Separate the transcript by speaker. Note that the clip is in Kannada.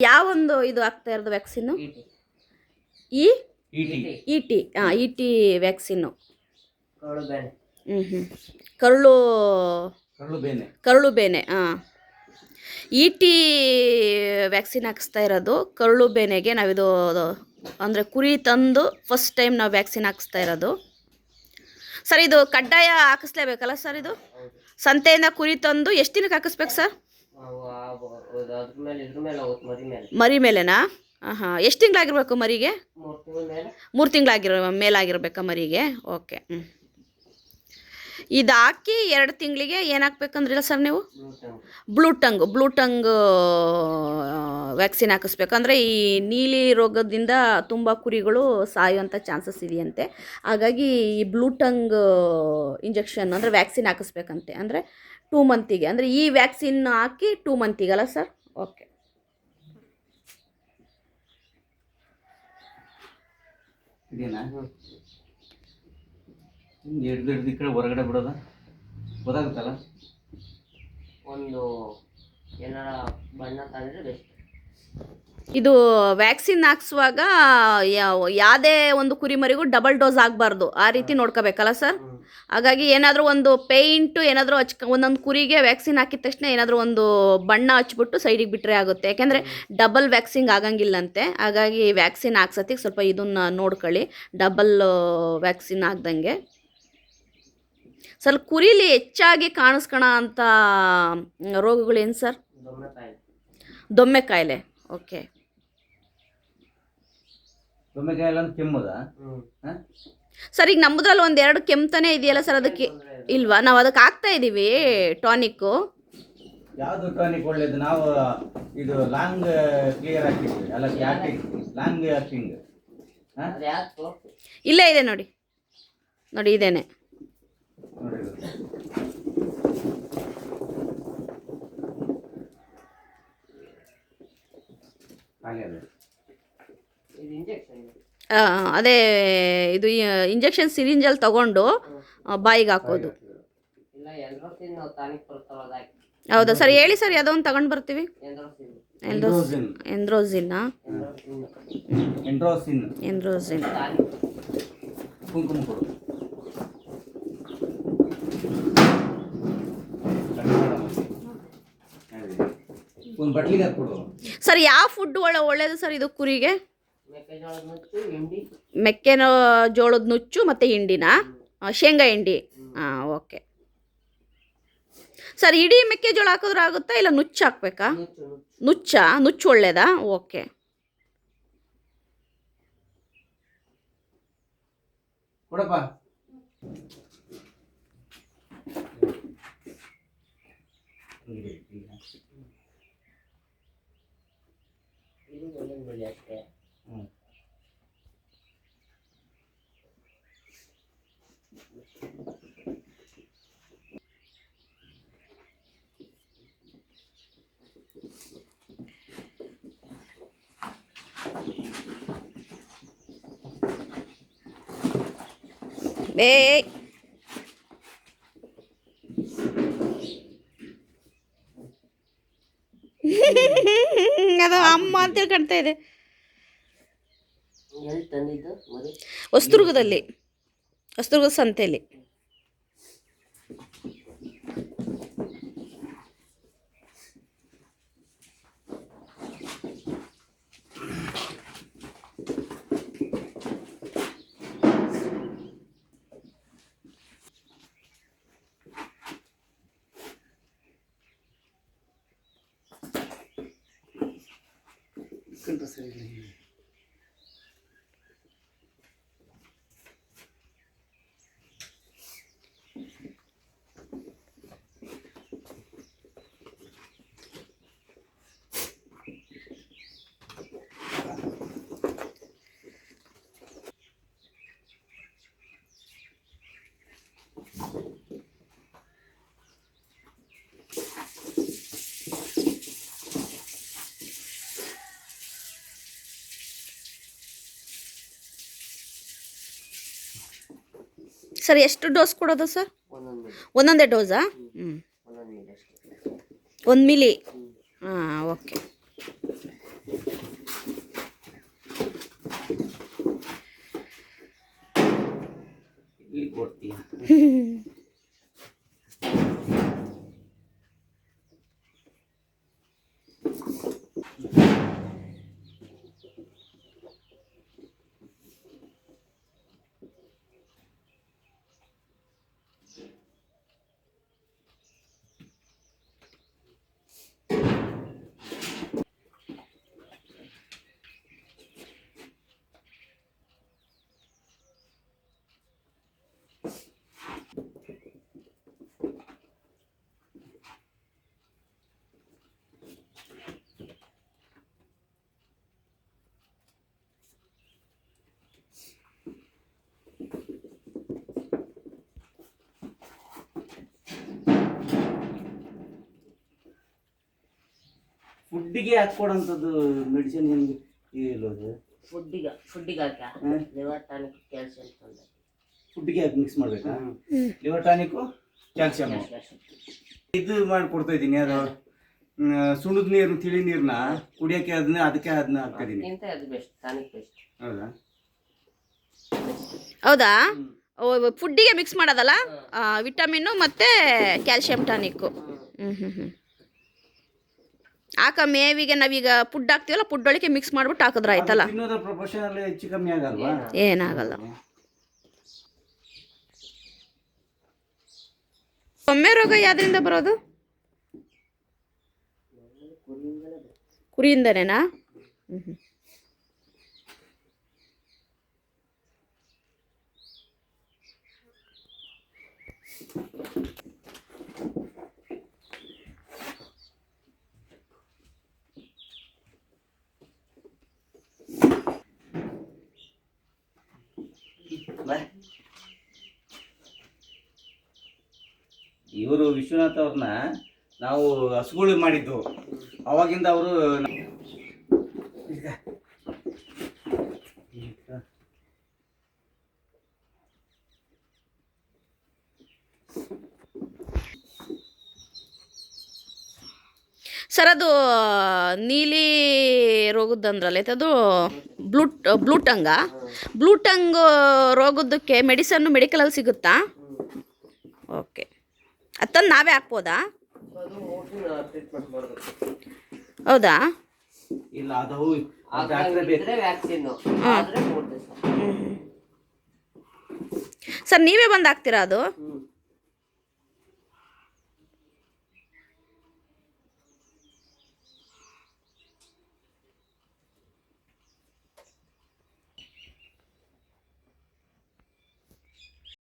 Speaker 1: ಯಾವೊಂದು ಇದು ಆಗ್ತಾ ಇರೋದು vaccine? E T E T vaccine. ಕರುಳು ಬೇನೆ. ಇ ಟಿ ವ್ಯಾಕ್ಸಿನ್ ಹಾಕಿಸ್ತಾ ಇರೋದು ಕರುಳು ಬೇನೆಗೆ. ನಾವಿದು ಅಂದರೆ ಕುರಿ ತಂದು ಫಸ್ಟ್ ಟೈಮ್ ನಾವು ವ್ಯಾಕ್ಸಿನ್ ಹಾಕಿಸ್ತಾ ಇರೋದು ಸರ್. ಇದು ಕಡ್ಡಾಯ ಹಾಕಿಸ್ಲೇಬೇಕಲ್ಲ ಸರ್? ಇದು ಸಂತೆಯಿಂದ ಕುರಿ ತಂದು ಎಷ್ಟು ದಿನಕ್ಕೆ ಹಾಕಿಸ್ಬೇಕು ಸರ್? ಮರಿ ಮೇಲೆನಾ? ಹಾಂ. ಎಷ್ಟು ತಿಂಗಳಾಗಿರ್ಬೇಕು ಮರಿಗೆ? 3 ಮೇಲಾಗಿರ್ಬೇಕಾ ಮರಿಗೆ? ಓಕೆ. ಇದು ಹಾಕಿ 2 ತಿಂಗಳಿಗೆ ಏನು ಹಾಕ್ಬೇಕಂದ್ರಿಲ್ಲ ಸರ್ ನೀವು? ಬ್ಲೂ ಟಂಗ್ ವ್ಯಾಕ್ಸಿನ್ ಹಾಕಿಸ್ಬೇಕಂದ್ರೆ ಈ ನೀಲಿ ರೋಗದಿಂದ ತುಂಬ ಕುರಿಗಳು ಸಾಯುವಂಥ ಚಾನ್ಸಸ್ ಇದೆಯಂತೆ. ಹಾಗಾಗಿ ಈ ಬ್ಲೂ ಟಂಗ್ ಇಂಜೆಕ್ಷನ್ ಅಂದರೆ ವ್ಯಾಕ್ಸಿನ್ ಹಾಕಿಸ್ಬೇಕಂತೆ. ಅಂದರೆ 2 ಮಂತಿಗೆ, ಅಂದರೆ ಈ ವ್ಯಾಕ್ಸಿನ್ ಹಾಕಿ 2 ಮಂತಿಗಲ್ಲ ಸರ್? ಓಕೆ.
Speaker 2: ಹೊರಗಡೆ ಬಿಡೋದ ಗೊತ್ತಾಗುತ್ತಲ್ಲ. ಒಂದು ಏನಾರ ಬಣ್ಣ ತಂದ್ರೆ ಬೆಸ್ಟ್.
Speaker 1: ಇದು ವ್ಯಾಕ್ಸಿನ್ ಹಾಕ್ಸುವಾಗ ಯಾವುದೇ ಒಂದು ಕುರಿಮರಿಗೂ ಡಬಲ್ ಡೋಸ್ ಆಗಬಾರ್ದು, ಆ ರೀತಿ ನೋಡ್ಕೋಬೇಕಲ್ಲ ಸರ್? ಹಾಗಾಗಿ ಏನಾದರೂ ಒಂದು ಪೇಂಟು ಏನಾದರೂ ಒಂದೊಂದು ಕುರಿಗೆ ವ್ಯಾಕ್ಸಿನ್ ಹಾಕಿದ ತಕ್ಷಣ ಏನಾದರೂ ಒಂದು ಬಣ್ಣ ಹಚ್ಬಿಟ್ಟು ಸೈಡಿಗೆ ಬಿಟ್ಟರೆ ಆಗುತ್ತೆ. ಯಾಕೆಂದರೆ ಡಬಲ್ ವ್ಯಾಕ್ಸಿನ್ ಆಗಂಗಿಲ್ಲಂತೆ. ಹಾಗಾಗಿ ವ್ಯಾಕ್ಸಿನ್ ಹಾಕ್ಸತ್ತಿಗೆ ಸ್ವಲ್ಪ ಇದನ್ನು ನೋಡ್ಕೊಳ್ಳಿ, ಡಬಲ್ ವ್ಯಾಕ್ಸಿನ್ ಆಗ್ದಂಗೆ. ಸರ್, ಕುರಿಲಿ ಹೆಚ್ಚಾಗಿ ಕಾಣಿಸ್ಕೊಳ ಅಂತ ರೋಗಗಳೇನು ಸರ್? ದೊಮ್ಮೆ ಕಾಯಿಲೆ. ಓಕೆ. ಸರ್, ಈಗ ನಮ್ಮದ್ರಲ್ಲಿ 1-2 ಕೆಮ್ತಾನೆ ಇದೆಯಲ್ಲ ಸರ್, ಅದಕ್ಕೆ ಇಲ್ವಾ? ನಾವು ಅದಕ್ಕೆ ಹಾಕ್ತಾ ಇದ್ದೀವಿ ಟಾನಿಕ್ಕು.
Speaker 2: ಯಾವುದು ಟಾನಿಕ್ ಒಳ್ಳೇದು? ನಾವು ಇದು ಲಾಂಗ್ ಕ್ಲಿಯರ್ ಹಾಕ್ತಿದ್ವಿ ಅಲ್ಲ, ಲಾಂಗ್ ಆಕ್ಟಿಂಗ್.
Speaker 1: ಇಲ್ಲೇ ಇದೆ ನೋಡಿ ಇದೇನೆ. ಅದೇ ಇದು ಇಂಜೆಕ್ಷನ್ ಸಿರಿಂಜಲ್ಲಿ ತಗೊಂಡು ಬಾಯಿಗೆ ಹಾಕೋದು. ಹೌದಾ ಸರ್? ಹೇಳಿ ಸರ್, ಯಾವುದೋ ಒಂದು ತಗೊಂಡು ಬರ್ತೀವಿ. ಎಂಡ್ರೋಸಿನ್.
Speaker 2: ಕುಂಕುಮ ಕೊಡು. ಒಂದು ಬಟ್ಲಿಗೆ ಹಾಕ್ಕೊಡು
Speaker 1: ಸರ್. ಯಾವ ಫುಡ್ ಒಳ್ಳೇದು ಸರ್ ಇದು ಕುರಿಗೆ? ಮೆಕ್ಕೆಜೋಳದ ನುಚ್ಚು ಮತ್ತು ಹಿಂಡಿನ, ಶೇಂಗಾ ಹಿಂಡಿ. ಹಾಂ, ಓಕೆ ಸರ್. ಇಡೀ ಮೆಕ್ಕೆಜೋಳ ಹಾಕಿದ್ರೆ ಆಗುತ್ತಾ ಇಲ್ಲ ನುಚ್ಚು ಹಾಕ್ಬೇಕಾ? ನುಚ್ಚು ಒಳ್ಳೇದಾ? ಓಕೆ.
Speaker 2: ಕೊಡಪ್ಪ.
Speaker 1: ಅದು ಅಮ್ಮ ಅಂತ ತಿಳ್ಕೊಳ್ತಾ ಇದೆ. ಹೊಸದುರ್ಗದ ಸಂತೆಯಲ್ಲಿ. ಸರ್, ಎಷ್ಟು ಡೋಸ್ ಕೊಡೋದು ಸರ್? ಒಂದೊಂದೇ ಡೋಸಾ? 1 ಮಿಲಿ. ಹಾಂ, ಓಕೆ.
Speaker 2: ಕೊಡ್ತೀಯ. ಫುಡ್ಡಿಗೆ ಹಾಕೊಡೋಂಥದ್ದು ಮೆಡಿಸಿನ್ ಏನು ಇಲ್ಲೋದು?
Speaker 3: ಫುಡ್ಡಿಗೆ ಹಾಕ ಲಿವರ್ ಟಾನಿಕ್ ಕ್ಯಾಲ್ಸಿಯಂ ತಂದೆ
Speaker 2: ಫುಡ್ಡಿಗೆ ಹಾಕಿ ಮಿಕ್ಸ್ ಮಾಡಬೇಕಾ? ಲಿವರ್ ಟಾನಿಕ್ಕು ಕ್ಯಾಲ್ಸಿಯಮ್ ಇದು ಮಾಡಿ ಕೊಡ್ತಾ ಇದ್ದೀನಿ. ಅದು ಸುಣ್ಣದ ನೀರು ತಿಳಿ ನೀರನ್ನ ಕುಡಿಯೋಕ್ಕೆ ಅದನ್ನ ಹಾಕ್ತಾ ಇದ್ದೀನಿ.
Speaker 3: ಅದು ಬೆಸ್ಟ್, ಟಾನಿಕ್ ಬೆಸ್ಟ್.
Speaker 2: ಹೌದಾ?
Speaker 1: ಹೌದಾ? ಫುಡ್ಡಿಗೆ ಮಿಕ್ಸ್ ಮಾಡೋದಲ್ಲ, ವಿಟಮಿನ್ನು ಮತ್ತು ಕ್ಯಾಲ್ಸಿಯಂ ಟಾನಿಕ್ಕು. ಹಾಕ ಮೇವಿಗೆ ನಾವೀಗ ಫುಡ್ ಹಾಕ್ತೀವಲ್ಲ, ಫುಡ್ ಒಳಗೆ ಮಿಕ್ಸ್ ಮಾಡ್ಬಿಟ್ಟು ಹಾಕಿದ್ರೆ ಆಯ್ತಲ್ಲ.
Speaker 2: ತಿನ್ನೋದ್ರ ಪ್ರಪೋರ್ಷನಲ್ಲಿ ಹೆಚ್ಚು ಕಮ್ಮಿ ಆಗಲ್ವಾ?
Speaker 1: ಏನಾಗಲ್ಲ. ಒಮ್ಮೆ ರೋಗ ಯಾವ್ದ್ರಿಂದ ಬರೋದು? ಕುರಿಯಿಂದನೇನಾ?
Speaker 2: ಇವರು ವಿಶ್ವನಾಥ್ ಅವ್ರನ್ನ ನಾವು ಹಸುಗಳು ಮಾಡಿದ್ದು, ಅವಾಗಿಂದ ಅವರು
Speaker 1: ಸರ್ ಅದು ನೀಲಿ ರೋಗದಂದ್ರಲ್ಲ ಅದು ಬ್ಲೂಟಂಗ್ ರೋಗದಕ್ಕೆ ಮೆಡಿಸನ್ನು ಮೆಡಿಕಲಲ್ಲಿ ಸಿಗುತ್ತಾ? ಓಕೆ, ಅದನ್ನು ನಾವೇ ಹಾಕ್ಬೋದಾ? ಹೌದಾ?
Speaker 2: ಇಲ್ಲ, ಅದು
Speaker 1: ಸರ್ ನೀವೇ ಬಂದು ಹಾಕ್ತೀರಾ ಅದು?